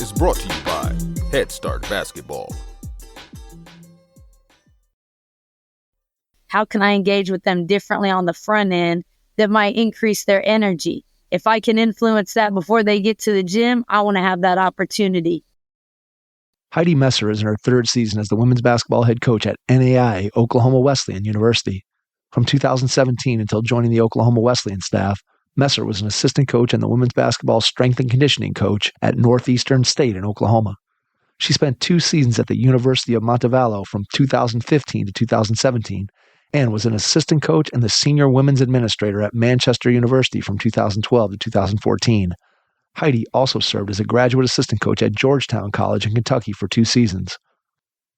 is brought to you by Head Start Basketball. How can I engage with them differently on the front end that might increase their energy? If I can influence that before they get to the gym, I want to have that opportunity. Heidi Messer is in her third season as the women's basketball head coach at NAIA, Oklahoma Wesleyan University. From 2017 until joining the Oklahoma Wesleyan staff, Messer was an assistant coach and the women's basketball strength and conditioning coach at Northeastern State in Oklahoma. She spent 2 seasons at the University of Montevallo from 2015 to 2017 and was an assistant coach and the senior women's administrator at Manchester University from 2012 to 2014. Heidi also served as a graduate assistant coach at Georgetown College in Kentucky for 2 seasons.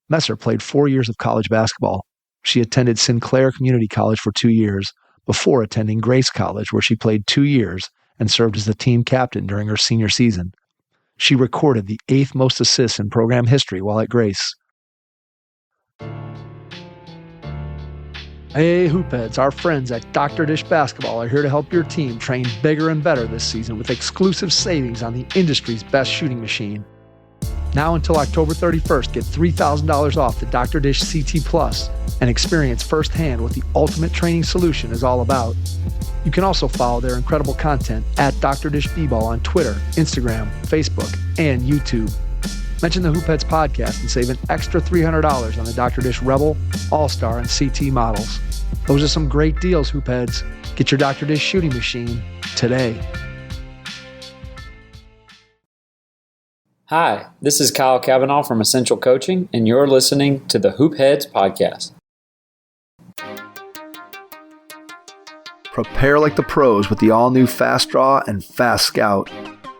Messer played 4 years of college basketball. She attended Sinclair Community College for 2 years before attending Grace College, where she played 2 years and served as the team captain during her senior season. She recorded the 8th most assists in program history while at Grace. Hey Hoopheads, our friends at Dr. Dish Basketball are here to help your team train bigger and better this season with exclusive savings on the industry's best shooting machine. Now until October 31st, get $3,000 off the Dr. Dish CT Plus and experience firsthand what the ultimate training solution is all about. You can also follow their incredible content at Dr. Dish B-Ball on Twitter, Instagram, Facebook, and YouTube. Mention the Hoopheads podcast and save an extra $300 on the Dr. Dish Rebel, All-Star, and CT models. Those are some great deals, Hoopheads. Get your Dr. Dish shooting machine today. Hi, this is Kyle Cavanaugh from Essential Coaching, and you're listening to the Hoopheads podcast. Prepare like the pros with the all-new Fast Draw and Fast Scout.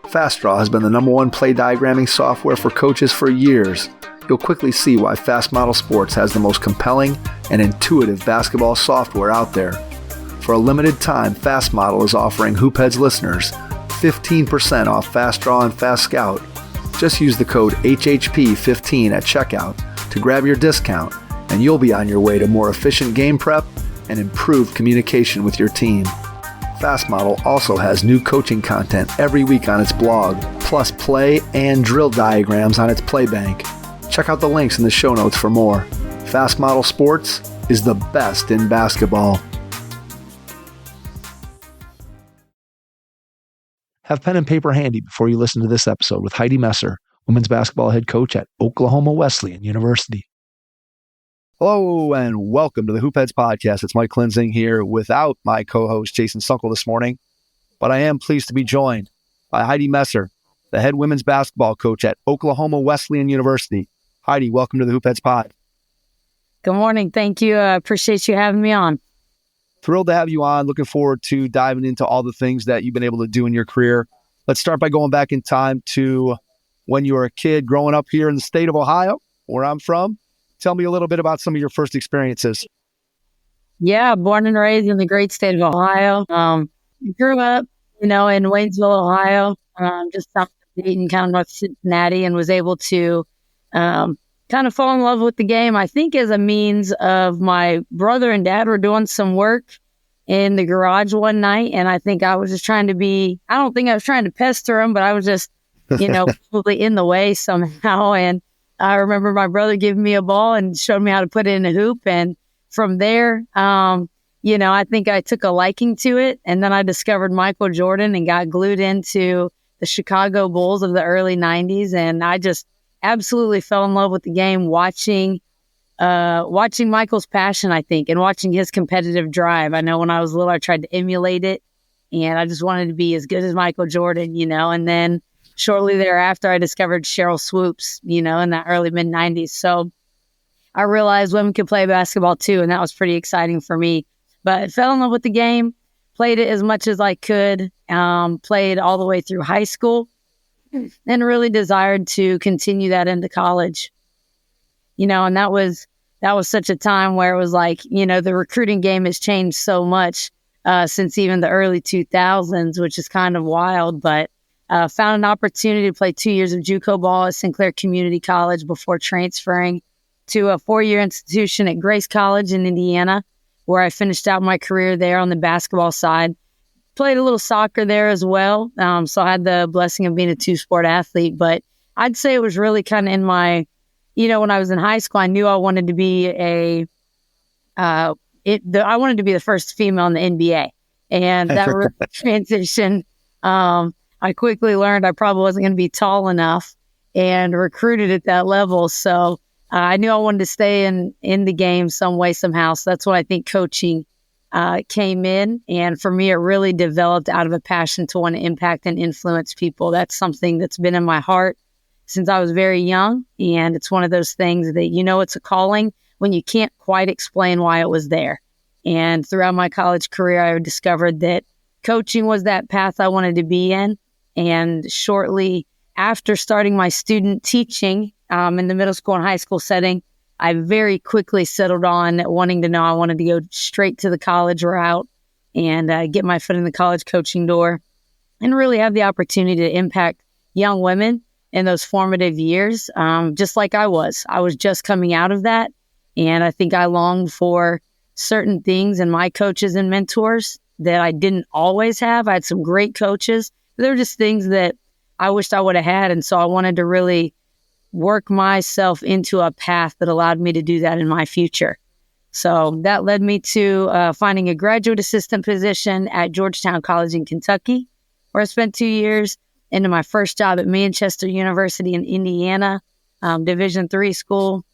Fast Draw has been the #1 play diagramming software for coaches for years. You'll quickly see why Fast Model Sports has the most compelling and intuitive basketball software out there. For a limited time, Fast Model is offering Hoopheads listeners 15% off Fast Draw and Fast Scout. Just use the code HHP15 at checkout to grab your discount, and you'll be on your way to more efficient game prep and improved communication with your team. Fast Model also has new coaching content every week on its blog, plus play and drill diagrams on its play bank. Check out the links in the show notes for more. Fast Model Sports is the best in basketball. Have pen and paper handy before you listen to this episode with Heidi Messer, women's basketball head coach at Oklahoma Wesleyan University. Hello and welcome to the Hoopheads podcast. It's Mike Klinzing here without my co-host Jason Sunkel this morning, but I am pleased to be joined by Heidi Messer, the head women's basketball coach at Oklahoma Wesleyan University. Heidi, welcome to the Hoopheads pod. Good morning. Thank you. I appreciate you having me on. Thrilled to have you on. Looking forward to diving into all the things that you've been able to do in your career. Let's start by going back in time to when you were a kid growing up here in the state of Ohio, where I'm from. Tell me a little bit about some of your first experiences. Yeah, born and raised in the great state of Ohio. Grew up, in Waynesville, Ohio, just south of Dayton, kind of north of Cincinnati, and was able to kind of fall in love with the game, I think, as a means of my brother and dad were doing some work in the garage one night, and I think I was just trying to I don't think I was trying to pester him, but I was just, probably in the way somehow, and I remember my brother giving me a ball and showed me how to put it in a hoop. And from there, I think I took a liking to it. And then I discovered Michael Jordan and got glued into the Chicago Bulls of the early 90s. And I just absolutely fell in love with the game, watching Michael's passion, I think, and watching his competitive drive. I know when I was little, I tried to emulate it, and I just wanted to be as good as Michael Jordan, and then shortly thereafter, I discovered Cheryl Swoops, in that early mid-90s. So I realized women could play basketball too, and that was pretty exciting for me. But I fell in love with the game, played it as much as I could, played all the way through high school, and really desired to continue that into college. And that was such a time where it was like, the recruiting game has changed so much since even the early 2000s, which is kind of wild, but found an opportunity to play 2 years of JUCO ball at Sinclair Community College before transferring to a 4-year institution at Grace College in Indiana, where I finished out my career there on the basketball side. Played a little soccer there as well, so I had the blessing of being a 2-sport athlete, but I'd say it was really kind of in my, when I was in high school, I knew I wanted to be I wanted to be the first female in the NBA. And that transition, I quickly learned I probably wasn't going to be tall enough and recruited at that level. So I knew I wanted to stay in the game some way, somehow. So that's when I think coaching came in. And for me, it really developed out of a passion to want to impact and influence people. That's something that's been in my heart since I was very young. And it's one of those things that, it's a calling when you can't quite explain why it was there. And throughout my college career, I discovered that coaching was that path I wanted to be in. And shortly after starting my student teaching in the middle school and high school setting, I very quickly settled on wanting to know I wanted to go straight to the college route and get my foot in the college coaching door and really have the opportunity to impact young women in those formative years, just like I was. I was just coming out of that. And I think I longed for certain things in my coaches and mentors that I didn't always have. I had some great coaches. But there were just things that I wished I would have had. And so I wanted to really work myself into a path that allowed me to do that in my future. So that led me to finding a graduate assistant position at Georgetown College in Kentucky, where I spent 2 years, into my first job at Manchester University in Indiana, Division III school.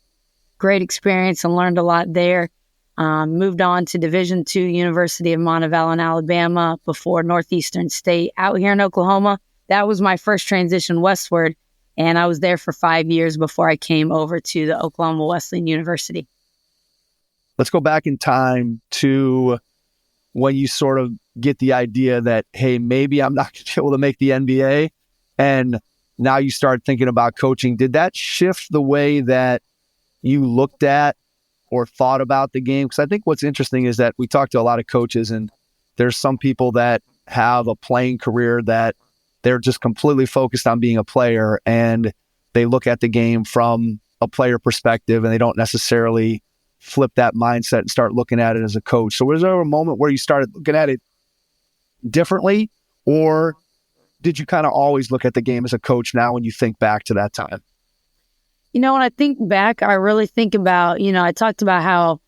Great experience and learned a lot there. Moved on to Division II, University of Montevallo in Alabama, before Northeastern State out here in Oklahoma. That was my first transition westward, and I was there for 5 years before I came over to the Oklahoma Wesleyan University. Let's go back in time to when you sort of get the idea that, hey, maybe I'm not going to be able to make the NBA, and now you start thinking about coaching. Did that shift the way that you looked at or thought about the game? Because I think what's interesting is that we talk to a lot of coaches, and there's some people that have a playing career that they're just completely focused on being a player, and they look at the game from a player perspective, and they don't necessarily flip that mindset and start looking at it as a coach. So was there a moment where you started looking at it differently, or did you kind of always look at the game as a coach now when you think back to that time? When I think back, I really think about, I talked about how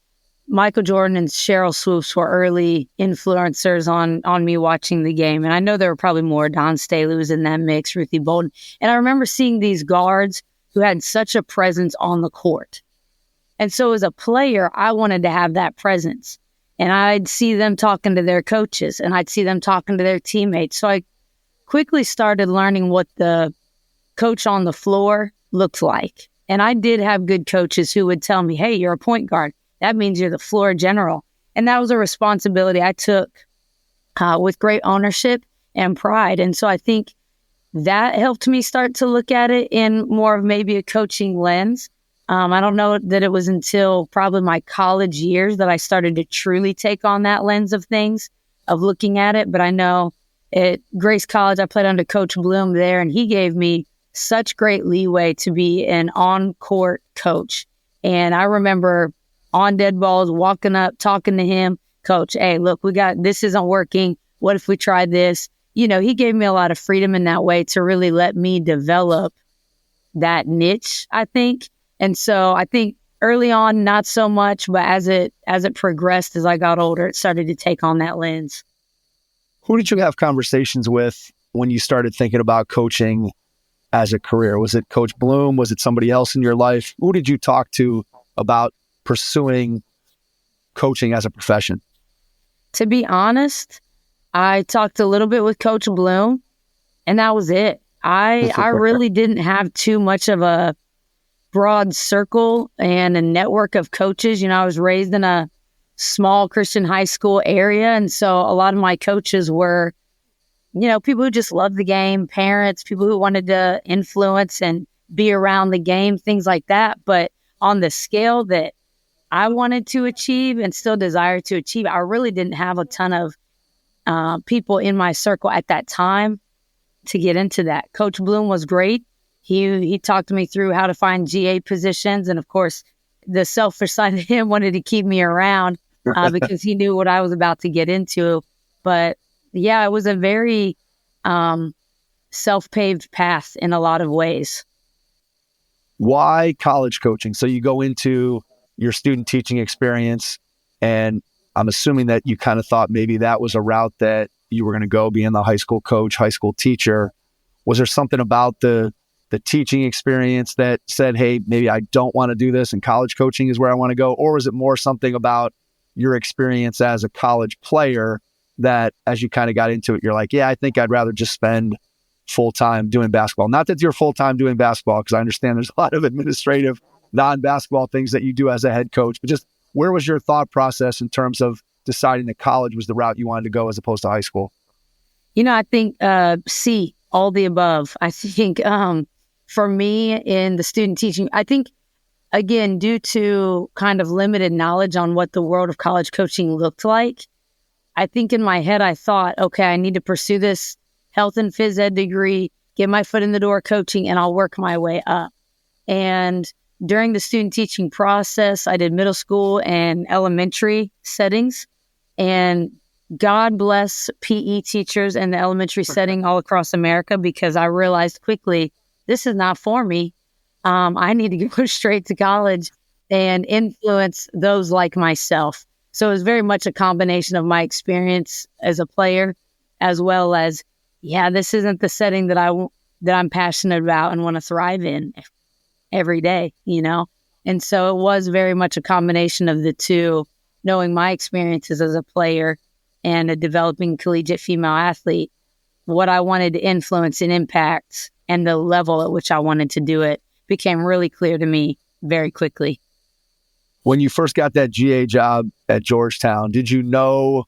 Michael Jordan and Sheryl Swoopes were early influencers on me watching the game. And I know there were probably more. Don Staley was in that mix, Ruthie Bolden. And I remember seeing these guards who had such a presence on the court. And so as a player, I wanted to have that presence. And I'd see them talking to their coaches, and I'd see them talking to their teammates. So I quickly started learning what the coach on the floor looked like. And I did have good coaches who would tell me, hey, you're a point guard. That means you're the floor general. And that was a responsibility I took with great ownership and pride. And so I think that helped me start to look at it in more of maybe a coaching lens. I don't know that it was until probably my college years that I started to truly take on that lens of things, of looking at it. But I know at Grace College, I played under Coach Bloom there, and he gave me such great leeway to be an on-court coach. And I remember on dead balls, walking up, talking to him, Coach, hey, look, this isn't working. What if we try this? He gave me a lot of freedom in that way to really let me develop that niche, I think. And so I think early on, not so much, but as it progressed, as I got older, it started to take on that lens. Who did you have conversations with when you started thinking about coaching as a career? Was it Coach Bloom? Was it somebody else in your life? Who did you talk to about pursuing coaching as a profession? To be honest, I talked a little bit with Coach Bloom, and that was it. I really didn't have too much of a broad circle and a network of coaches. I was raised in a small Christian high school area, and so a lot of my coaches were, people who just loved the game, parents, people who wanted to influence and be around the game, things like that. But on the scale that I wanted to achieve and still desire to achieve, I really didn't have a ton of people in my circle at that time to get into that. Coach Bloom was great. He talked me through how to find GA positions. And of course, the selfish side of him wanted to keep me around because he knew what I was about to get into. But yeah, it was a very self-paved path in a lot of ways. Why college coaching? So you go into your student teaching experience, and I'm assuming that you kind of thought maybe that was a route that you were going to go, being the high school coach, high school teacher. Was there something about the teaching experience that said, hey, maybe I don't want to do this and college coaching is where I want to go? Or was it more something about your experience as a college player that as you kind of got into it, you're like, yeah, I think I'd rather just spend full-time doing basketball? Not that you're full-time doing basketball, because I understand there's a lot of administrative non-basketball things that you do as a head coach, but just where was your thought process in terms of deciding that college was the route you wanted to go as opposed to high school? I think C, all the above. I think for me in the student teaching, I think, again, due to kind of limited knowledge on what the world of college coaching looked like, I think in my head I thought, okay, I need to pursue this health and phys ed degree, get my foot in the door coaching, and I'll work my way up. And during the student teaching process, I did middle school and elementary settings. And God bless PE teachers in the elementary setting all across America, because I realized quickly, this is not for me. I need to go straight to college and influence those like myself. So it was very much a combination of my experience as a player, as well as, this isn't the setting that I'm passionate about and want to thrive in every day, And so it was very much a combination of the two, knowing my experiences as a player and a developing collegiate female athlete, what I wanted to influence and impact, and the level at which I wanted to do it became really clear to me very quickly. When you first got that GA job at Georgetown, did you know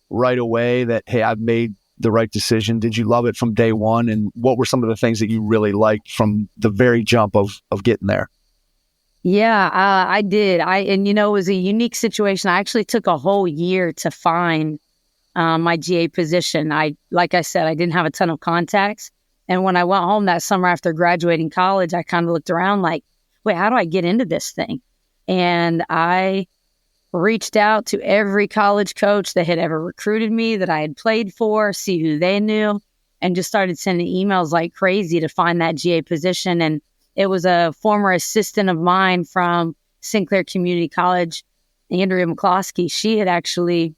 right away that, hey, I've made the right decision? Did you love it from day one? And what were some of the things that you really liked from the very jump of getting there? Yeah, I did. It was a unique situation. I actually took a whole year to find my GA position. Like I said, I didn't have a ton of contacts. And when I went home that summer after graduating college, I kind of looked around like, wait, how do I get into this thing? And I reached out to every college coach that had ever recruited me, that I had played for, see who they knew, and just started sending emails like crazy to find that GA position. And it was a former assistant of mine from Sinclair Community College, Andrea McCloskey. She had actually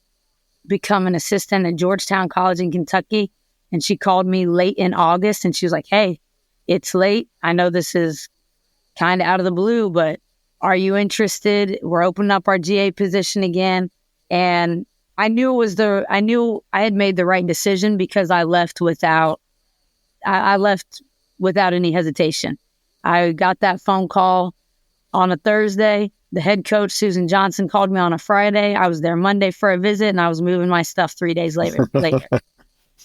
become an assistant at Georgetown College in Kentucky. And she called me late in August and she was like, hey, it's late. I know this is kind of out of the blue, but are you interested? We're opening up our GA position again. And I knew I had made the right decision, because I left without any hesitation. I got that phone call on a Thursday. The head coach, Susan Johnson, called me on a Friday. I was there Monday for a visit, and I was moving my stuff 3 days later.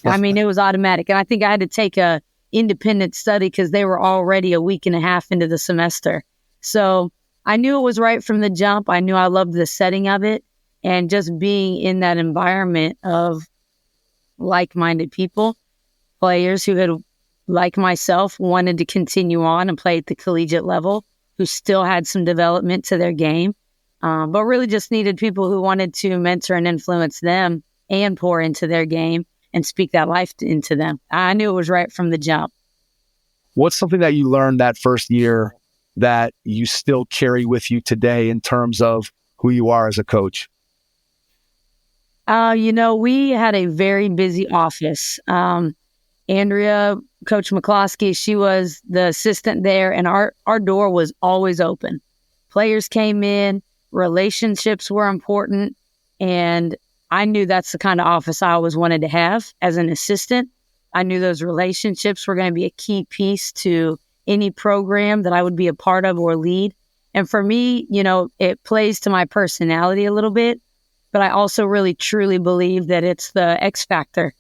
I mean, it was automatic. And I think I had to take a independent study because they were already a week and a half into the semester. So I knew it was right from the jump. I knew I loved the setting of it, and just being in that environment of like-minded people, players who had, like myself, wanted to continue on and play at the collegiate level, who still had some development to their game, but really just needed people who wanted to mentor and influence them and pour into their game and speak that life into them. I knew it was right from the jump. What's something that you learned that first year that you still carry with you today in terms of who you are as a coach? We had a very busy office. Andrea, Coach McCloskey, she was the assistant there, and our door was always open. Players came in, relationships were important, and I knew that's the kind of office I always wanted to have as an assistant. I knew those relationships were going to be a key piece to any program that I would be a part of or lead. And for me, it plays to my personality a little bit, but I also really truly believe that it's the X factor.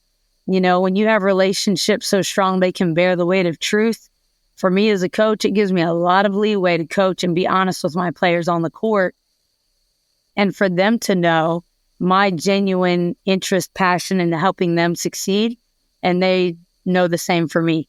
When you have relationships so strong they can bear the weight of truth, for me as a coach, it gives me a lot of leeway to coach and be honest with my players on the court. And for them to know my genuine interest, passion in helping them succeed, and they know the same for me,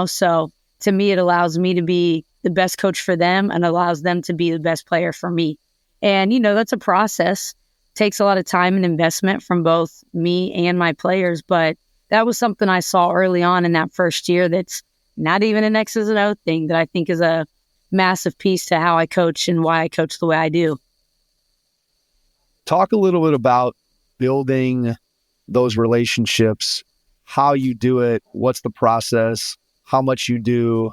So to me, it allows me to be the best coach for them and allows them to be the best player for me. And, that's a process. It takes a lot of time and investment from both me and my players, but that was something I saw early on in that first year that's not even an X's and O thing, that I think is a massive piece to how I coach and why I coach the way I do. Talk a little bit about building those relationships, how you do it, what's the process, how much you do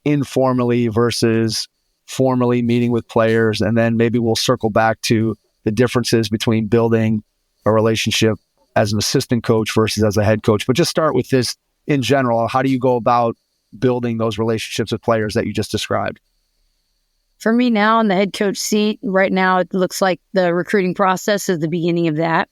informally versus formally meeting with players, and then maybe we'll circle back to the differences between building a relationship as an assistant coach versus as a head coach. But just start with this in general. How do you go about building those relationships with players that you just described? For me now in the head coach seat, right now it looks like the recruiting process is the beginning of that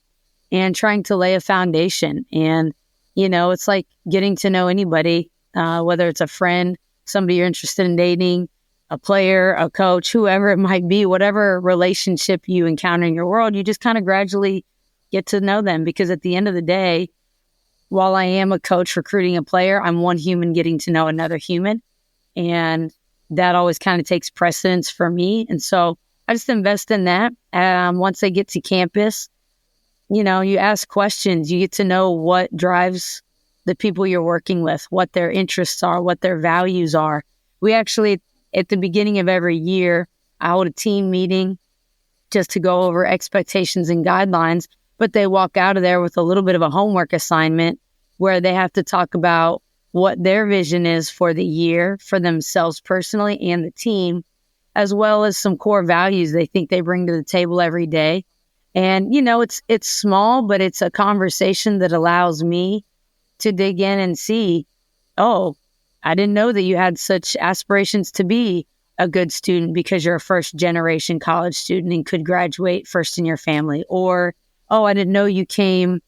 and trying to lay a foundation. And, it's like getting to know anybody, whether it's a friend, somebody you're interested in dating, a player, a coach, whoever it might be, whatever relationship you encounter in your world, you just kind of gradually get to know them. Because at the end of the day, while I am a coach recruiting a player, I'm one human getting to know another human. And that always kind of takes precedence for me. And so I just invest in that. Once they get to campus, you ask questions, you get to know what drives the people you're working with, what their interests are, what their values are. We actually, at the beginning of every year, I hold a team meeting just to go over expectations and guidelines, but they walk out of there with a little bit of a homework assignment where they have to talk about what their vision is for the year, for themselves personally and the team, as well as some core values they think they bring to the table every day. And, it's small, but it's a conversation that allows me to dig in and see, oh, I didn't know that you had such aspirations to be a good student because you're a first generation college student and could graduate first in your family. Or, oh, I didn't know you came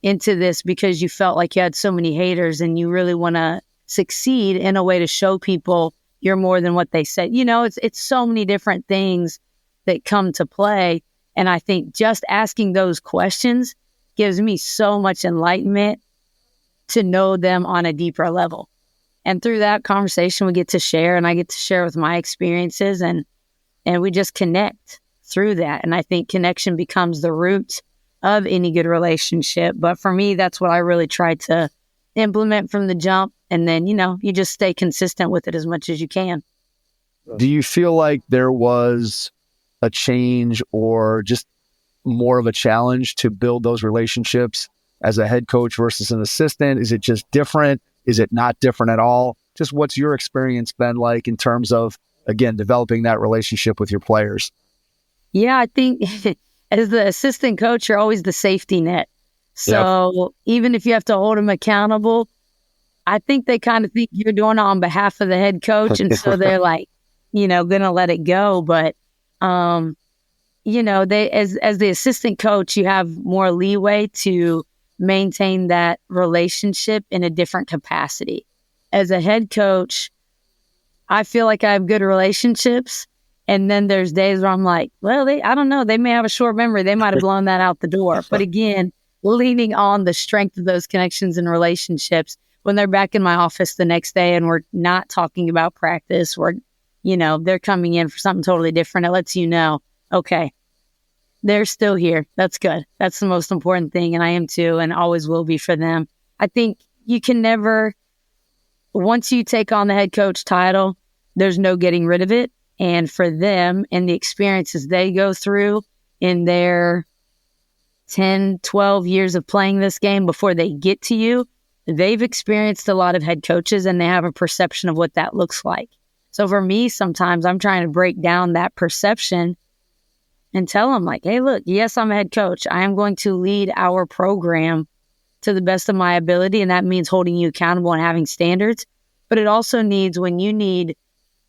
into this because you felt like you had so many haters and you really want to succeed in a way to show people you're more than what they said. It's so many different things that come to play. And I think just asking those questions gives me so much enlightenment to know them on a deeper level. And through that conversation, we get to share, and I get to share with my experiences, and we just connect through that. And I think connection becomes the root of any good relationship. But for me, that's what I really try to implement from the jump. And then, you just stay consistent with it as much as you can. Do you feel like there was a change or just more of a challenge to build those relationships as a head coach versus an assistant? Is it just different? Is it not different at all? Just what's your experience been like in terms of, again, developing that relationship with your players? Yeah, I think as the assistant coach, you're always the safety net. So Even if you have to hold them accountable, I think they kind of think you're doing it on behalf of the head coach. And so they're like, going to let it go. But, they, as the assistant coach, you have more leeway to maintain that relationship in a different capacity. As a head coach, I feel like I have good relationships. And then there's days where I'm like, well, I don't know. They may have a short memory. They might have blown that out the door. But again, leaning on the strength of those connections and relationships, when they're back in my office the next day and we're not talking about practice, they're coming in for something totally different. It lets you know, okay, they're still here. That's good. That's the most important thing. And I am too, and always will be for them. I think you can never, once you take on the head coach title, there's no getting rid of it. And for them and the experiences they go through in their 10, 12 years of playing this game before they get to you, they've experienced a lot of head coaches and they have a perception of what that looks like. So for me, sometimes I'm trying to break down that perception and tell them like, hey, look, yes, I'm a head coach. I am going to lead our program to the best of my ability. And that means holding you accountable and having standards. But it also needs when you need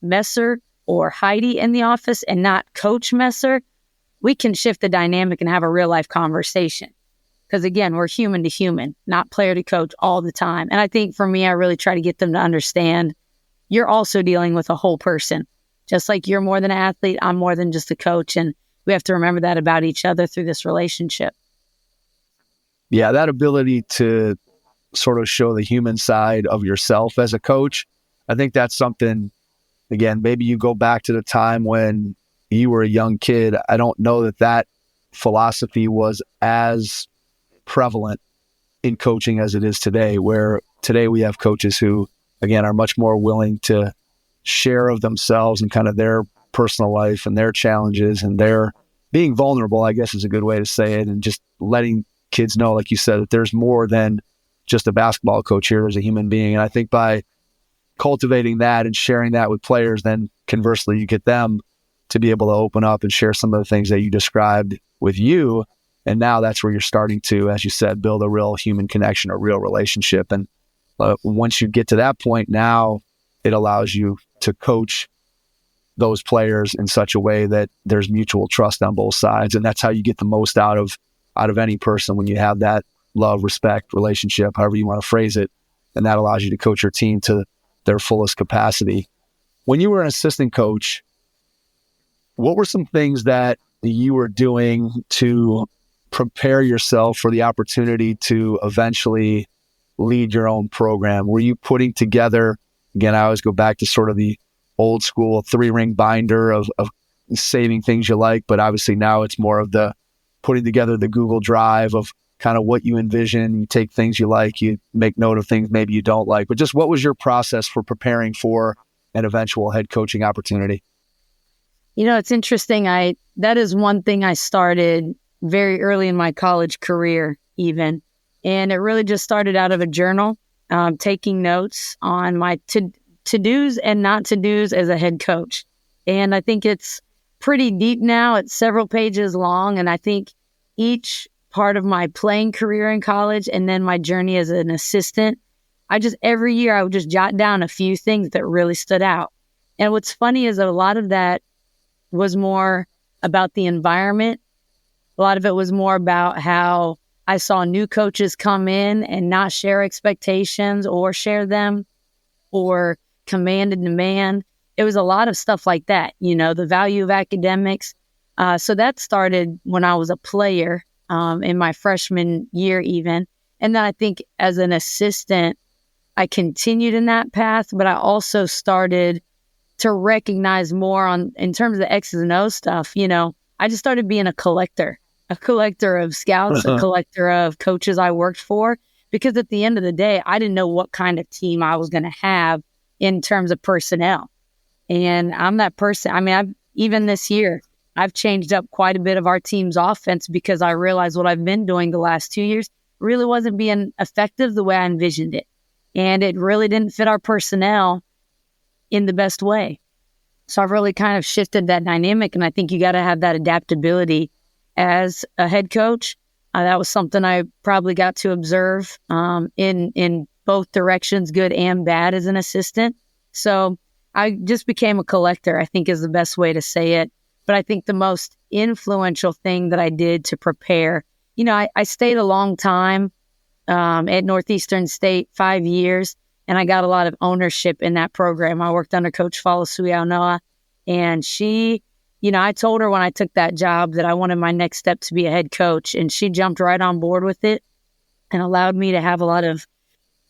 Messer or Heidi in the office and not Coach Messer, we can shift the dynamic and have a real life conversation. Because again, we're human to human, not player to coach all the time. And I think for me, I really try to get them to understand you're also dealing with a whole person. Just like you're more than an athlete, I'm more than just a coach. And we have to remember that about each other through this relationship. Yeah, that ability to sort of show the human side of yourself as a coach, I think that's something, again, maybe you go back to the time when you were a young kid. I don't know that philosophy was as prevalent in coaching as it is today, where today we have coaches who, again, are much more willing to share of themselves and kind of their personal life and their challenges and their being vulnerable, I guess is a good way to say it, and just letting kids know, like you said, that there's more than just a basketball coach here. There's a human being. And I think by cultivating that and sharing that with players, then conversely, you get them to be able to open up and share some of the things that you described with you. And now that's where you're starting to, as you said, build a real human connection, a real relationship. And once you get to that point, now it allows you to coach those players in such a way that there's mutual trust on both sides. And that's how you get the most out of any person, when you have that love, respect, relationship, however you want to phrase it. And that allows you to coach your team to their fullest capacity. When you were an assistant coach, what were some things that you were doing to prepare yourself for the opportunity to eventually lead your own program? Were you putting together, again, I always go back to sort of the old school 3-ring binder of saving things you like, but obviously now it's more of the putting together the Google Drive of kind of what you envision. You take things you like, you make note of things maybe you don't like, but just what was your process for preparing for an eventual head coaching opportunity? It's interesting. That is one thing I started very early in my college career even. And it really just started out of a journal, taking notes on my to-dos and not to-dos as a head coach. And I think it's pretty deep now. It's several pages long. And I think each part of my playing career in college and then my journey as an assistant, every year I would just jot down a few things that really stood out. And what's funny is that a lot of that was more about the environment. A lot of it was more about how I saw new coaches come in and not share expectations or share them or command and demand. It was a lot of stuff like that, the value of academics. So that started when I was a player in my freshman year even. And then I think as an assistant, I continued in that path, but I also started to recognize more in terms of the X's and O's stuff. I just started being a collector of scouts, a collector of coaches I worked for, because at the end of the day, I didn't know what kind of team I was going to have in terms of personnel. And I'm that person. Even this year, I've changed up quite a bit of our team's offense because I realized what I've been doing the last 2 years really wasn't being effective the way I envisioned it. And it really didn't fit our personnel in the best way. So I've really kind of shifted that dynamic. And I think you got to have that adaptability as a head coach. That was something I probably got to observe in both directions, good and bad, as an assistant. So I just became a collector, I think is the best way to say it. But I think the most influential thing that I did to prepare, I stayed a long time at Northeastern State, 5 years, and I got a lot of ownership in that program. I worked under Coach Noah, and she, I told her when I took that job that I wanted my next step to be a head coach, and she jumped right on board with it and allowed me to have a lot of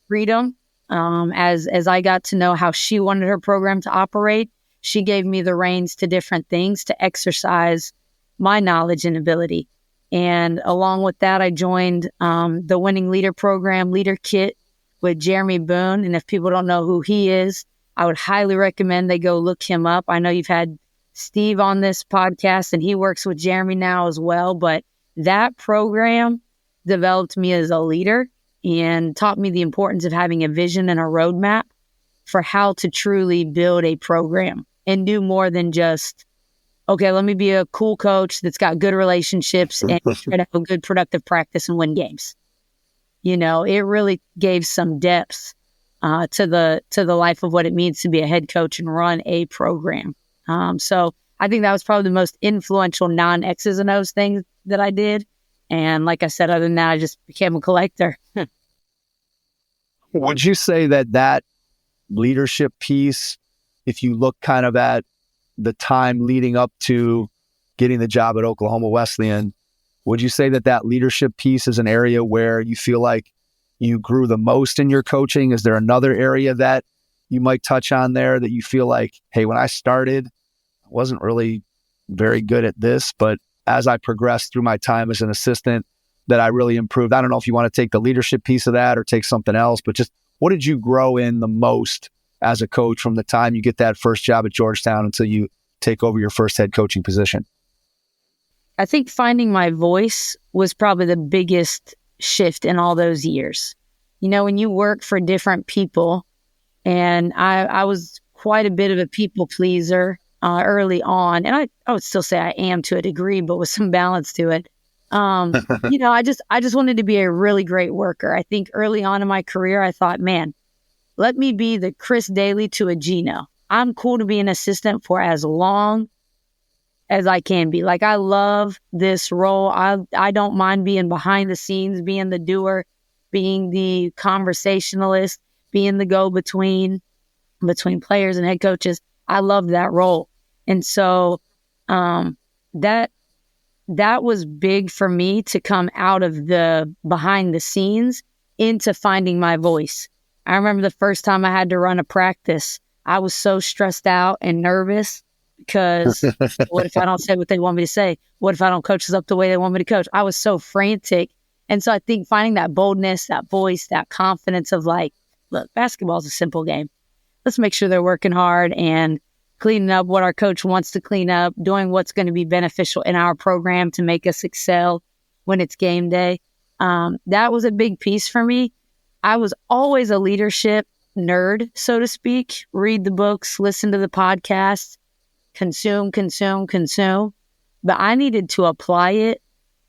freedom. As I got to know how she wanted her program to operate, she gave me the reins to different things to exercise my knowledge and ability. And along with that, I joined the Winning Leader Program, Leader Kit, with Jeremy Boone. And if people don't know who he is, I would highly recommend they go look him up. I know you've had Steve on this podcast, and he works with Jeremy now as well. But that program developed me as a leader and taught me the importance of having a vision and a roadmap for how to truly build a program and do more than just, okay, let me be a cool coach that's got good relationships and try to have a good productive practice and win games. It really gave some depth to the life of what it means to be a head coach and run a program. So I think that was probably the most influential non-X's and O's thing that I did. And like I said, other than that, I just became a collector. Would you say that leadership piece, if you look kind of at the time leading up to getting the job at Oklahoma Wesleyan, would you say that leadership piece is an area where you feel like you grew the most in your coaching? Is there another area that you might touch on there that you feel like, hey, when I started, I wasn't really very good at this, but as I progressed through my time as an assistant, that I really improved? I don't know if you want to take the leadership piece of that or take something else, but just what did you grow in the most as a coach from the time you get that first job at Georgetown until you take over your first head coaching position? I think finding my voice was probably the biggest shift in all those years. You know, when you work for different people, and I was quite a bit of a people pleaser early on, and I would still say I am to a degree, but with some balance to it. You know, I just wanted to be a really great worker. I think early on in my career, I thought, man, let me be the Chris Daly to a Gino. I'm cool to be an assistant for as long as I can be. Like, I love this role. I don't mind being behind the scenes, being the doer, being the conversationalist, being the go-between between players and head coaches. I love that role. And so that was big for me to come out of the behind the scenes into finding my voice. I remember the first time I had to run a practice, I was so stressed out and nervous because what if I don't say what they want me to say? What if I don't coach us up the way they want me to coach? I was so frantic. And so I think finding that boldness, that voice, that confidence of like, look, basketball is a simple game. Let's make sure they're working hard and cleaning up what our coach wants to clean up, doing what's going to be beneficial in our program to make us excel when it's game day. That was a big piece for me. I was always a leadership nerd, so to speak. Read the books, listen to the podcasts, consume. But I needed to apply it,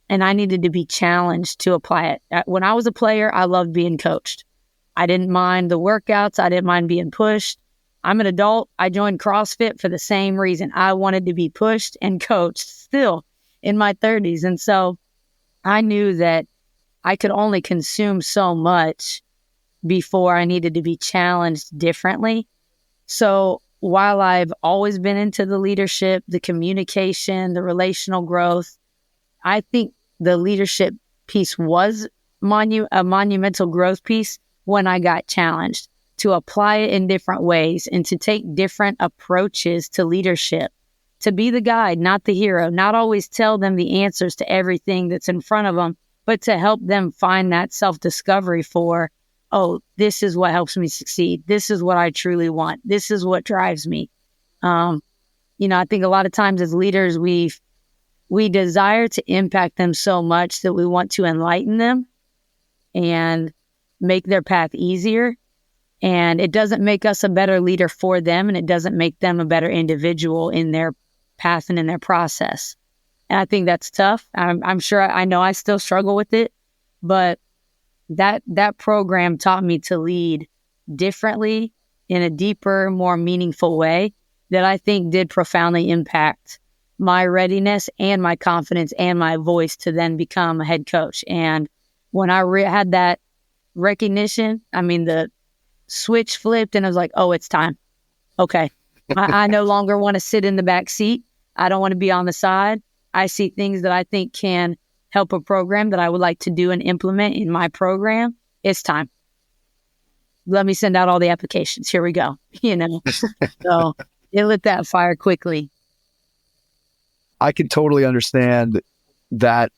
and I needed to be challenged to apply it. When I was a player, I loved being coached. I didn't mind the workouts. I didn't mind being pushed. I'm an adult. I joined CrossFit for the same reason. I wanted to be pushed and coached still in my 30s. And so I knew that I could only consume so much before I needed to be challenged differently. So while I've always been into the leadership, the communication, the relational growth, I think the leadership piece was a monumental growth piece when I got challenged to apply it in different ways and to take different approaches to leadership, to be the guide, not the hero, not always tell them the answers to everything that's in front of them, but to help them find that self-discovery for, oh, this is what helps me succeed. This is what I truly want. This is what drives me. I think a lot of times as leaders, we desire to impact them so much that we want to enlighten them and make their path easier. And it doesn't make us a better leader for them, and it doesn't make them a better individual in their path and in their process. And I think that's tough. I'm sure I know I still struggle with it, but that program taught me to lead differently in a deeper, more meaningful way that I think did profoundly impact my readiness and my confidence and my voice to then become a head coach. And when I had that recognition, the switch flipped and I was like, oh, it's time. Okay. I no longer want to sit in the back seat. I don't want to be on the side. I see things that I think can help a program that I would like to do and implement in my program. It's time. Let me send out all the applications. Here we go. So it lit that fire quickly. I can totally understand that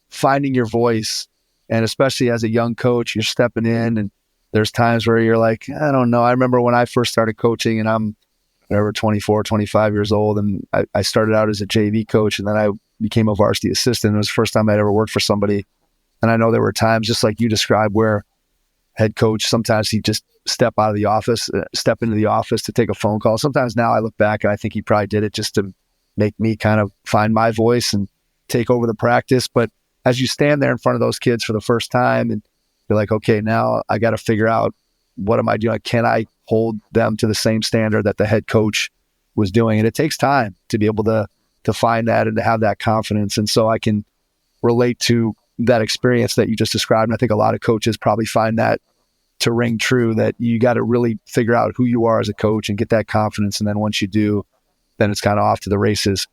finding your voice, and especially as a young coach, you're stepping in and there's times where you're like, I don't know. I remember when I first started coaching and I'm 24, 25 years old. And I started out as a JV coach and then I became a varsity assistant. It was the first time I'd ever worked for somebody. And I know there were times just like you described where head coach, sometimes he'd just step into the office to take a phone call. Sometimes now I look back and I think he probably did it just to make me kind of find my voice and take over the practice. But as you stand there in front of those kids for the first time and you're like, okay, now I got to figure out what am I doing? Can I hold them to the same standard that the head coach was doing? And it takes time to be able to find that and to have that confidence. And so I can relate to that experience that you just described. And I think a lot of coaches probably find that to ring true, that you got to really figure out who you are as a coach and get that confidence. And then once you do, then it's kind of off to the races.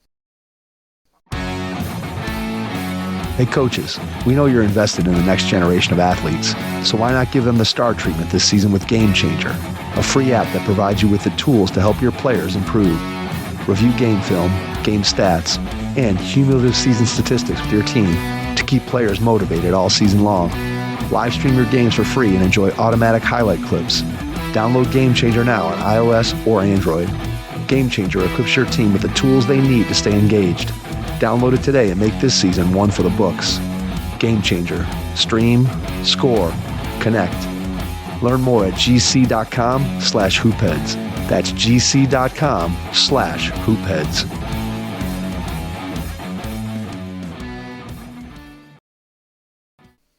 Hey coaches, we know you're invested in the next generation of athletes, so why not give them the star treatment this season with Game Changer, a free app that provides you with the tools to help your players improve. Review game film, game stats, and cumulative season statistics with your team to keep players motivated all season long. Live stream your games for free and enjoy automatic highlight clips. Download Game Changer now on iOS or Android. Game Changer equips your team with the tools they need to stay engaged. Download it today and make this season one for the books. Game Changer. Stream, score, connect. Learn more at gc.com/hoopheads. That's gc.com/hoopheads.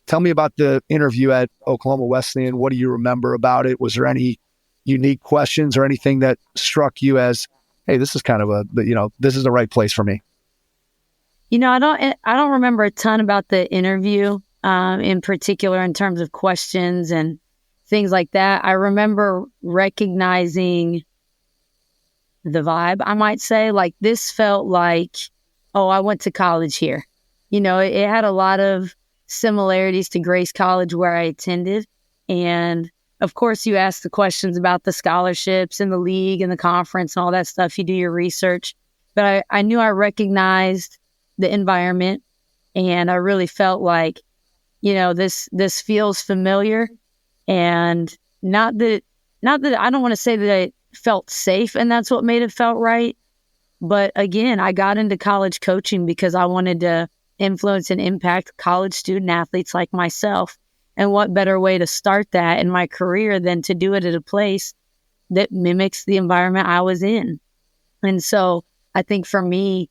Tell me about the interview at Oklahoma Wesleyan. What do you remember about it? Was there any unique questions or anything that struck you as, hey, this is kind of this is the right place for me? I don't remember a ton about the interview in particular in terms of questions and things like that. I remember recognizing the vibe, I might say. Like, this felt like, oh, I went to college here. It had a lot of similarities to Grace College where I attended. And of course, you ask the questions about the scholarships and the league and the conference and all that stuff. You do your research. But I knew I recognized the environment, and I really felt like, this feels familiar. And not that I don't want to say that it felt safe and that's what made it felt right. But again, I got into college coaching because I wanted to influence and impact college student athletes like myself. And what better way to start that in my career than to do it at a place that mimics the environment I was in. And so I think for me,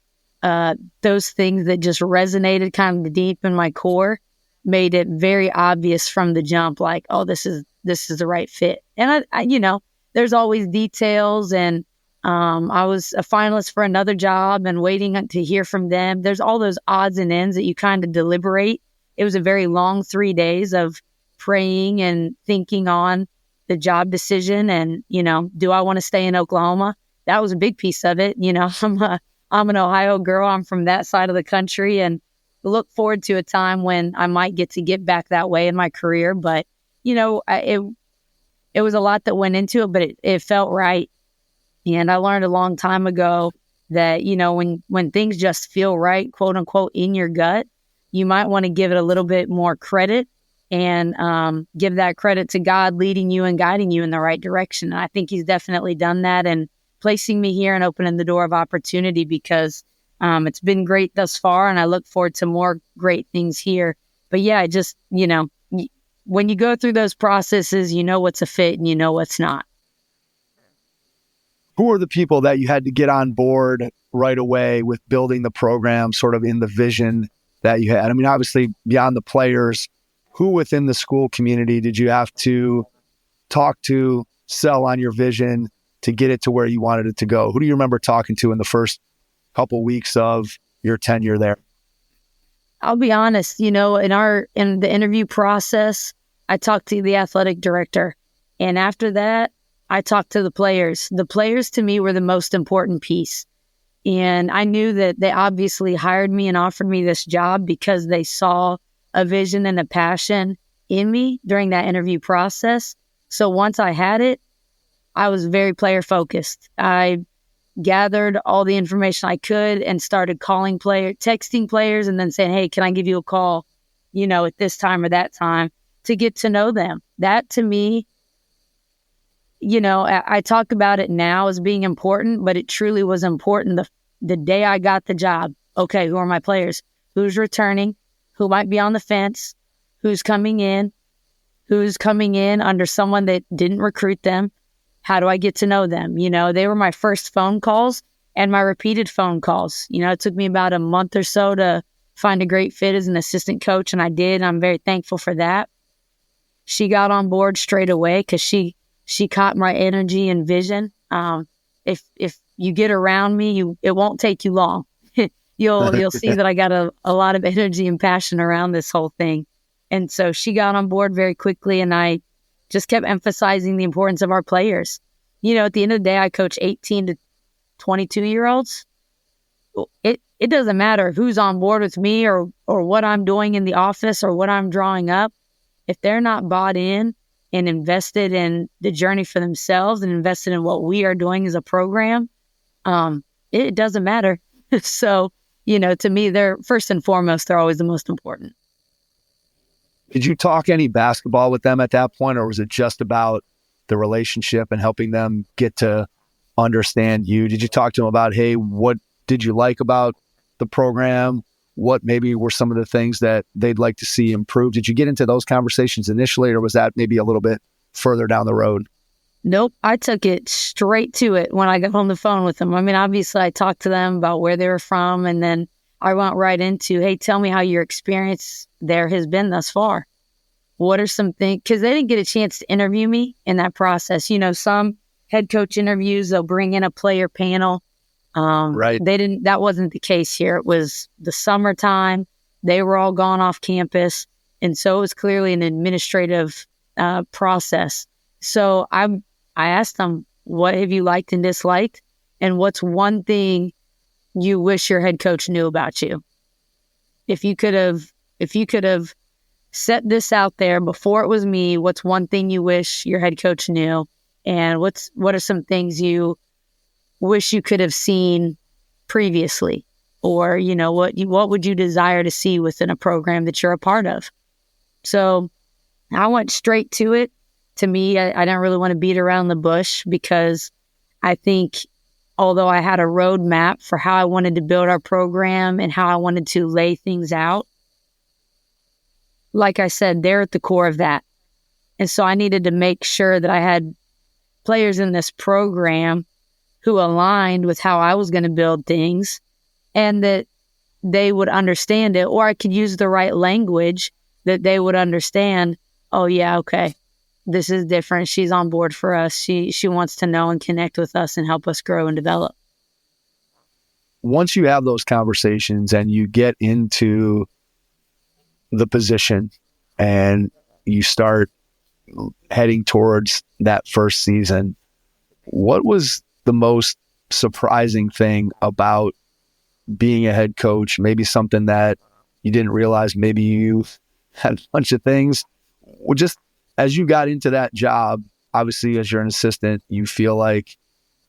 those things that just resonated kind of deep in my core made it very obvious from the jump, like, oh, this is the right fit. And I there's always details, and I was a finalist for another job and waiting to hear from them. There's all those odds and ends that you kind of deliberate. It was a very long 3 days of praying and thinking on the job decision. And, do I want to stay in Oklahoma? That was a big piece of it. I'm an Ohio girl. I'm from that side of the country, and look forward to a time when I might get to get back that way in my career. But, it was a lot that went into it, but it felt right. And I learned a long time ago that, when things just feel right, quote unquote, in your gut, you might want to give it a little bit more credit and give that credit to God leading you and guiding you in the right direction. And I think he's definitely done that and placing me here and opening the door of opportunity, because it's been great thus far, and I look forward to more great things here. But yeah, just, when you go through those processes, you know what's a fit and you know what's not. Who are the people that you had to get on board right away with building the program, sort of in the vision that you had? I mean, obviously, beyond the players, who within the school community did you have to talk to, sell on your vision to get it to where you wanted it to go? Who do you remember talking to in the first couple weeks of your tenure there? I'll be honest, in the interview process, I talked to the athletic director. And after that, I talked to the players. The players to me were the most important piece. And I knew that they obviously hired me and offered me this job because they saw a vision and a passion in me during that interview process. So once I had it, I was very player focused. I gathered all the information I could and started texting players and then saying, hey, can I give you a call, at this time or that time, to get to know them. That to me, I talk about it now as being important, but it truly was important the day I got the job. Okay, who are my players? Who's returning? Who might be on the fence? Who's coming in? Who's coming in under someone that didn't recruit them? How do I get to know them? They were my first phone calls and my repeated phone calls. It took me about a month or so to find a great fit as an assistant coach, and I did. I'm very thankful for that. She got on board straight away because she caught my energy and vision. If you get around me, it won't take you long. You'll see that I got a lot of energy and passion around this whole thing. And so she got on board very quickly, and I just kept emphasizing the importance of our players. At the end of the day, I coach 18 to 22-year-olds. It doesn't matter who's on board with me or what I'm doing in the office or what I'm drawing up. If they're not bought in and invested in the journey for themselves and invested in what we are doing as a program, it doesn't matter. So, to me, they're first and foremost, they're always the most important. Did you talk any basketball with them at that point, or was it just about the relationship and helping them get to understand you? Did you talk to them about, hey, what did you like about the program? What maybe were some of the things that they'd like to see improved? Did you get into those conversations initially, or was that maybe a little bit further down the road? Nope. I took it straight to it when I got on the phone with them. I mean, obviously I talked to them about where they were from, and then I went right into, hey, tell me how your experience there has been thus far. What are some things, because they didn't get a chance to interview me in that process. You know, some head coach interviews, they'll bring in a player panel. Right. That wasn't the case here. It was the summertime. They were all gone off campus. And so it was clearly an administrative process. So I asked them, what have you liked and disliked? And what's one thing you wish your head coach knew about you? If you could have set this out there before it was me, what's one thing you wish your head coach knew? And what are some things you wish you could have seen previously? Or, you know, what would you desire to see within a program that you're a part of? So I went straight to it. To me, I didn't really want to beat around the bush, because I think although I had a roadmap for how I wanted to build our program and how I wanted to lay things out, like I said, they're at the core of that. And so I needed to make sure that I had players in this program who aligned with how I was going to build things, and that they would understand it, or I could use the right language that they would understand. Oh yeah, okay, this is different. She's on board for us. She wants to know and connect with us and help us grow and develop. Once you have those conversations and you get into the position and you start heading towards that first season, what was the most surprising thing about being a head coach? Maybe something that you didn't realize, maybe you had a bunch of things. Well, just as you got into that job, obviously as you're an assistant, you feel like,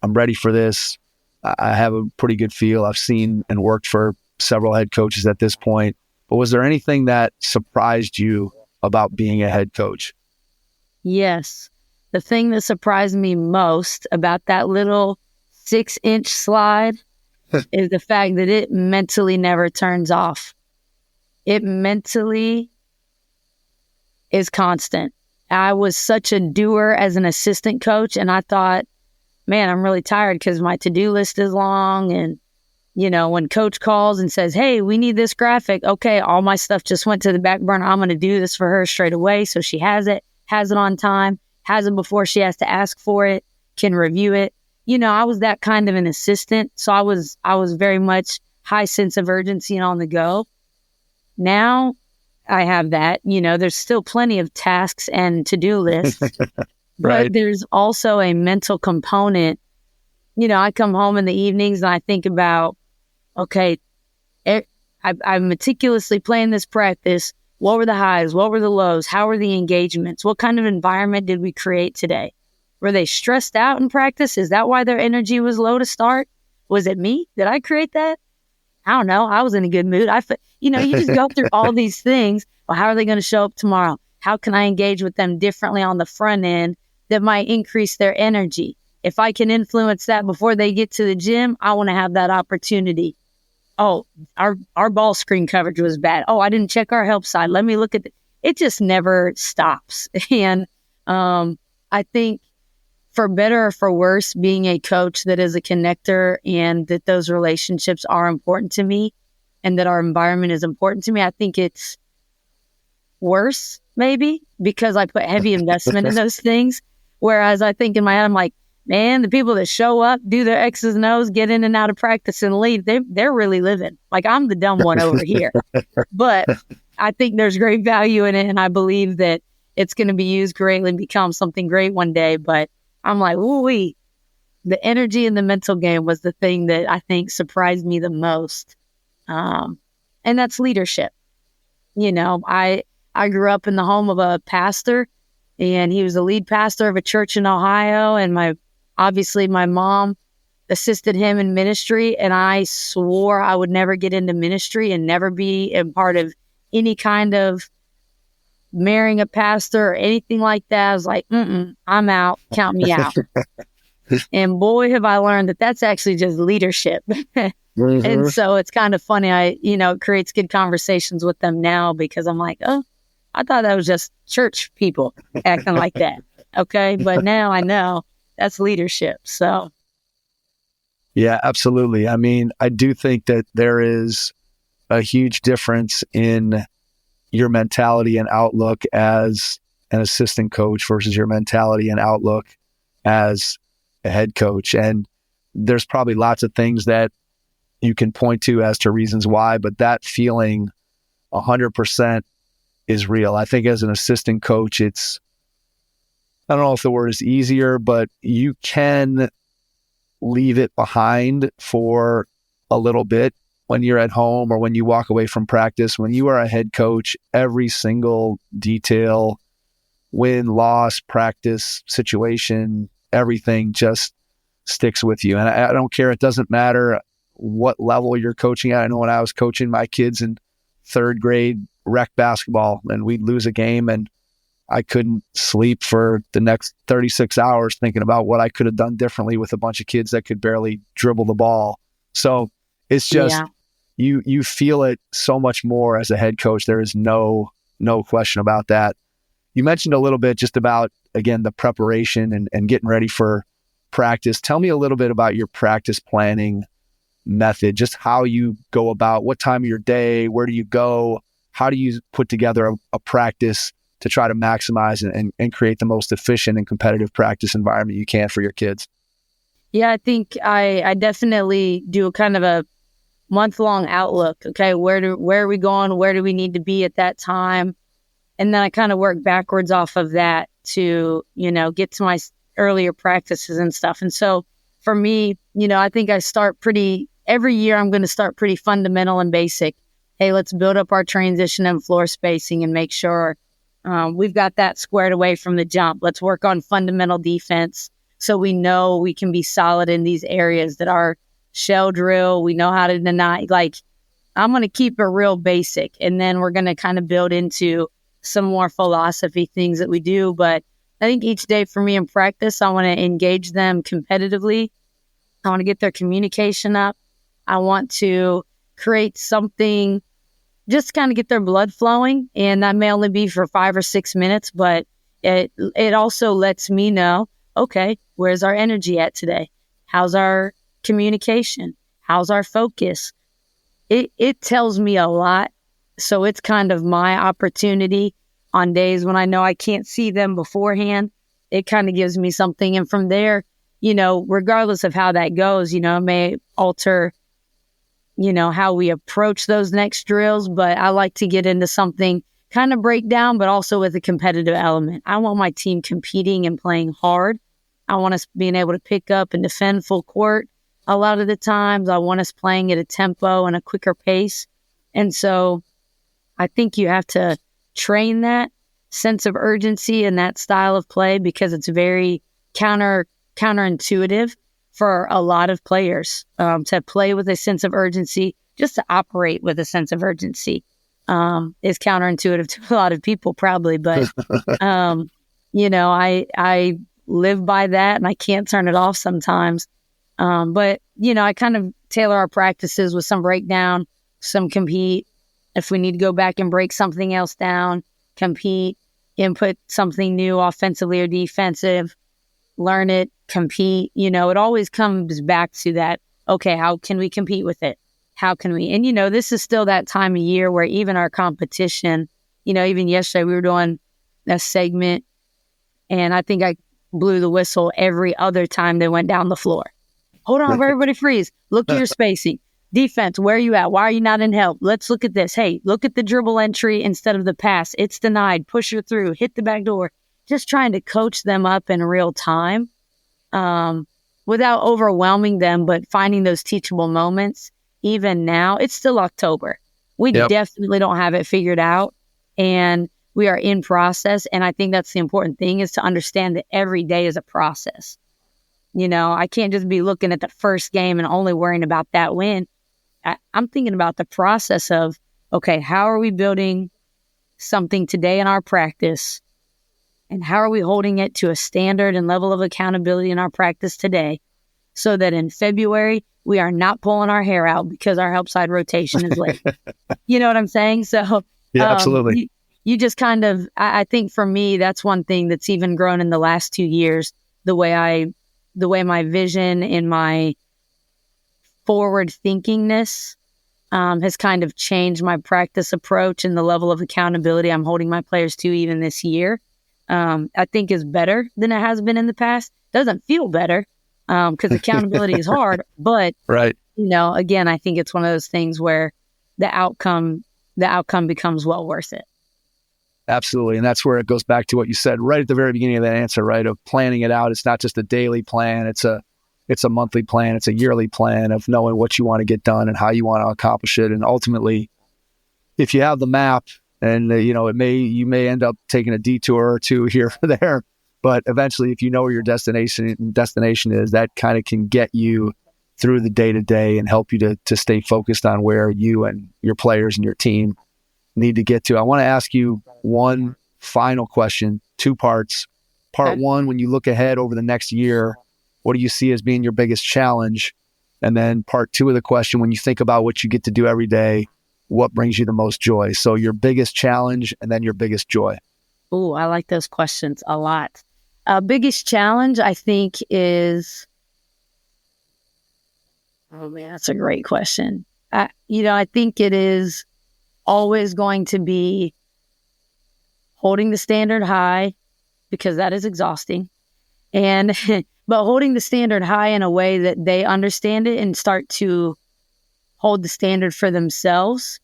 I'm ready for this. I have a pretty good feel. I've seen and worked for several head coaches at this point. But was there anything that surprised you about being a head coach? Yes. The thing that surprised me most about that little 6-inch slide is the fact that it mentally never turns off. It mentally is constant. I was such a doer as an assistant coach, and I thought, man, I'm really tired because my to-do list is long. And, you know, when coach calls and says, hey, we need this graphic. Okay, all my stuff just went to the back burner. I'm going to do this for her straight away. So she has it on time, has it before she has to ask for it, can review it. You know, I was that kind of an assistant. So I was very much high sense of urgency and on the go. Now I have that, you know, there's still plenty of tasks and to-do lists, Right. but there's also a mental component. You know, I come home in the evenings and I think about, okay, I'm meticulously playing this practice. What were the highs? What were the lows? How were the engagements? What kind of environment did we create today? Were they stressed out in practice? Is that why their energy was low to start? Was it me? Did I create that? I don't know. I was in a good mood. You just go through all these things. Well, how are they going to show up tomorrow? How can I engage with them differently on the front end that might increase their energy? If I can influence that before they get to the gym, I want to have that opportunity. Oh, our ball screen coverage was bad. Oh, I didn't check our help side. Let me look at it. It just never stops. And I think for better or for worse, being a coach that is a connector and that those relationships are important to me and that our environment is important to me, I think it's worse maybe because I put heavy investment in those things. Whereas I think in my head, I'm like, man, the people that show up, do their X's and O's, get in and out of practice and leave, they're really living. Like I'm the dumb one over here. But I think there's great value in it. And I believe that it's going to be used greatly and become something great one day. But I'm like, ooh-wee. The energy in the mental game was the thing that I think surprised me the most. And that's leadership. You know, I grew up in the home of a pastor, and he was the lead pastor of a church in Ohio. And obviously my mom assisted him in ministry. And I swore I would never get into ministry and never be a part of any kind of marrying a pastor or anything like that. I was like, I'm out. Count me out. And boy, have I learned that that's actually just leadership. And so it's kind of funny. It creates good conversations with them now because I'm like, oh, I thought that was just church people acting like that. Okay. But now I know that's leadership. So. Yeah, absolutely. I mean, I do think that there is a huge difference in your mentality and outlook as an assistant coach versus your mentality and outlook as a head coach. And there's probably lots of things that you can point to as to reasons why, but that feeling 100% is real. I think as an assistant coach, I don't know if the word is easier, but you can leave it behind for a little bit when you're at home or when you walk away from practice. When you are a head coach, every single detail, win, loss, practice, situation, everything just sticks with you. And I don't care. It doesn't matter what level you're coaching at. I know when I was coaching my kids in third grade rec basketball and we'd lose a game and I couldn't sleep for the next 36 hours thinking about what I could have done differently with a bunch of kids that could barely dribble the ball. So it's just, you feel it so much more as a head coach. There is no question about that. You mentioned a little bit just about, again, the preparation and getting ready for practice. Tell me a little bit about your practice planning method, just how you go about, what time of your day, where do you go, how do you put together a practice to try to maximize and create the most efficient and competitive practice environment you can for your kids? Yeah, I think I definitely do a kind of a month-long outlook. Okay, where are we going? Where do we need to be at that time? And then I kind of work backwards off of that to, get to my earlier practices and stuff. And so for me, I think every year I'm going to start pretty fundamental and basic. Hey, let's build up our transition and floor spacing and make sure we've got that squared away from the jump. Let's work on fundamental defense so we know we can be solid in these areas that are shell drill. We know how to deny. Like, I'm going to keep it real basic. And then we're going to kind of build into some more philosophy things that we do. But I think each day for me in practice, I want to engage them competitively. I want to get their communication up. I want to create something, just kind of get their blood flowing. And that may only be for 5 or 6 minutes, but it also lets me know, okay, where's our energy at today? How's our communication? How's our focus? It tells me a lot. So it's kind of my opportunity on days when I know I can't see them beforehand. It kind of gives me something. And from there, regardless of how that goes, it may alter, how we approach those next drills. But I like to get into something kind of breakdown, but also with a competitive element. I want my team competing and playing hard. I want us being able to pick up and defend full court. A lot of the times I want us playing at a tempo and a quicker pace. And so I think you have to train that sense of urgency and that style of play because it's very counterintuitive for a lot of players to play with a sense of urgency, just to operate with a sense of urgency is counterintuitive to a lot of people probably. But, I live by that and I can't turn it off sometimes. But I kind of tailor our practices with some breakdown, some compete. If we need to go back and break something else down, compete, input something new offensively or defensive, learn it, compete. It always comes back to that, okay, how can we compete with it? How can we? And, this is still that time of year where even our competition, even yesterday we were doing a segment and I think I blew the whistle every other time they went down the floor. Hold on, everybody freeze. Look at your spacing. Defense, where are you at? Why are you not in help? Let's look at this. Hey, look at the dribble entry instead of the pass. It's denied. Push her through. Hit the back door. Just trying to coach them up in real time without overwhelming them, but finding those teachable moments. Even now, it's still October. We definitely don't have it figured out. And we are in process. And I think that's the important thing is to understand that every day is a process. I can't just be looking at the first game and only worrying about that win. I'm thinking about the process of, okay, how are we building something today in our practice, and how are we holding it to a standard and level of accountability in our practice today, so that in February, we are not pulling our hair out because our help side rotation is late. You know what I'm saying? So yeah, absolutely. You just kind of, I think for me, that's one thing that's even grown in the last 2 years, the way my vision and my forward thinkingness has kind of changed my practice approach, and the level of accountability I'm holding my players to even this year, I think is better than it has been in the past. Doesn't feel better because accountability is hard, but right. Again, I think it's one of those things where the outcome becomes well worth it. Absolutely. And that's where it goes back to what you said right at the very beginning of that answer, right? Of planning it out. It's not just a daily plan. It's a monthly plan. It's a yearly plan of knowing what you want to get done and how you want to accomplish it. And ultimately, if you have the map and, you may end up taking a detour or two here or there, but eventually if you know where your destination is, that kind of can get you through the day to day and help you to stay focused on where you and your players and your team need to get to. I want to ask you one final question, 2 parts. Part 1, when you look ahead over the next year, what do you see as being your biggest challenge? And then part 2 of the question, when you think about what you get to do every day, what brings you the most joy? So your biggest challenge and then your biggest joy. Ooh, I like those questions a lot. Biggest challenge, I think, is, oh man, that's a great question. I think it is always going to be holding the standard high, because that is exhausting. And but holding the standard high in a way that they understand it and start to hold the standard for themselves,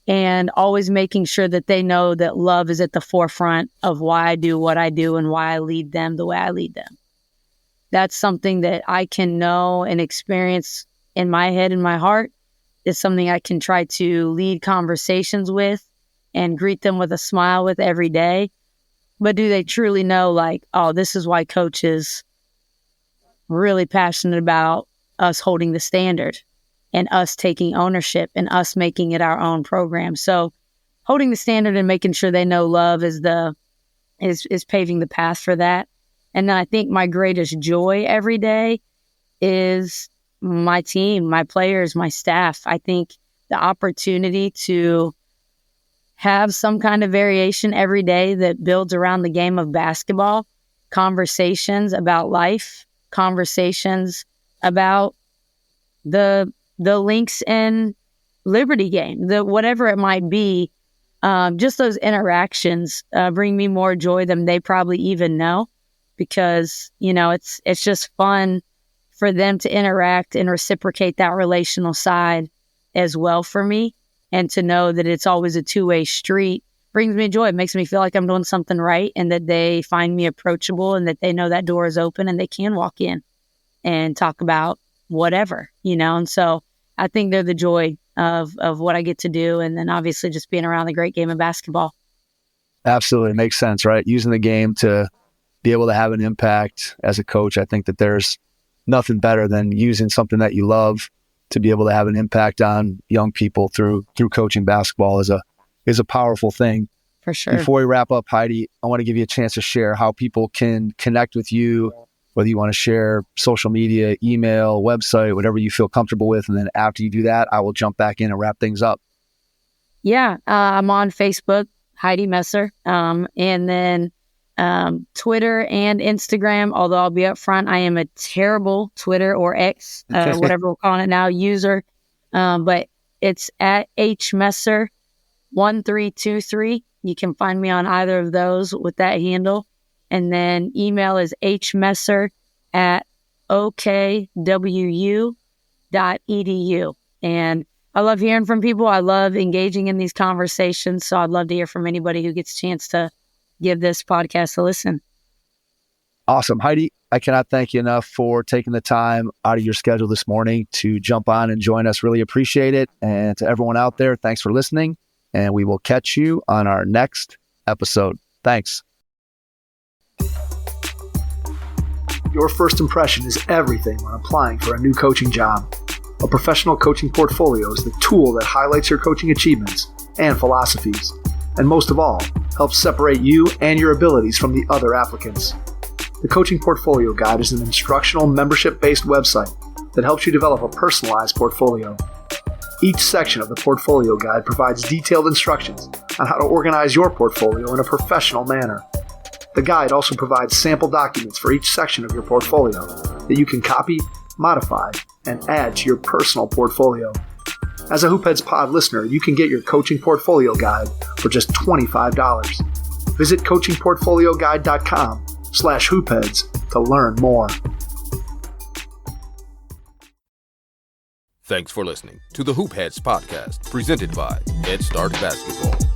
and always making sure that they know that love is at the forefront of why I do what I do and why I lead them the way I lead them. That's something that I can know and experience in my head and my heart. It's something I can try to lead conversations with and greet them with a smile with every day. But do they truly know, like, oh, this is why coach is really passionate about us holding the standard and us taking ownership and us making it our own program. So holding the standard and making sure they know love is paving the path for that. And then I think my greatest joy every day is my team, my players, my staff. I think the opportunity to have some kind of variation every day that builds around the game of basketball, conversations about life, conversations about the Lynx and Liberty game, whatever it might be, just those interactions bring me more joy than they probably even know, because, it's just fun for them to interact and reciprocate that relational side as well for me. And to know that it's always a two-way street brings me joy. It makes me feel like I'm doing something right, and that they find me approachable, and that they know that door is open and they can walk in and talk about whatever, And so I think they're the joy of what I get to do. And then obviously just being around the great game of basketball. Absolutely. It makes sense, right? Using the game to be able to have an impact as a coach. I think that there's nothing better than using something that you love to be able to have an impact on young people through coaching basketball is a powerful thing. For sure. Before we wrap up, Heidi, I want to give you a chance to share how people can connect with you, whether you want to share social media, email, website, whatever you feel comfortable with. And then after you do that, I will jump back in and wrap things up. Yeah, I'm on Facebook, Heidi Messer, and then Twitter and Instagram, although I'll be upfront, I am a terrible Twitter or X, whatever we're calling it now, user. But it's at hmesser1323. You can find me on either of those with that handle. And then email is hmesser@okwu.edu. And I love hearing from people. I love engaging in these conversations. So I'd love to hear from anybody who gets a chance to give this podcast a listen. Awesome. Heidi, I cannot thank you enough for taking the time out of your schedule this morning to jump on and join us. Really appreciate it. And to everyone out there, thanks for listening. And we will catch you on our next episode. Thanks. Your first impression is everything when applying for a new coaching job. A professional coaching portfolio is the tool that highlights your coaching achievements and philosophies. and most of all, helps separate you and your abilities from the other applicants. The Coaching Portfolio Guide is an instructional, membership-based website that helps you develop a personalized portfolio. Each section of the Portfolio Guide provides detailed instructions on how to organize your portfolio in a professional manner. The guide also provides sample documents for each section of your portfolio that you can copy, modify, and add to your personal portfolio. As a Hoopheads Pod listener, you can get your Coaching Portfolio Guide for just $25. Visit coachingportfolioguide.com/hoopheads to learn more. Thanks for listening to the Hoop Heads podcast, presented by Head Start Basketball.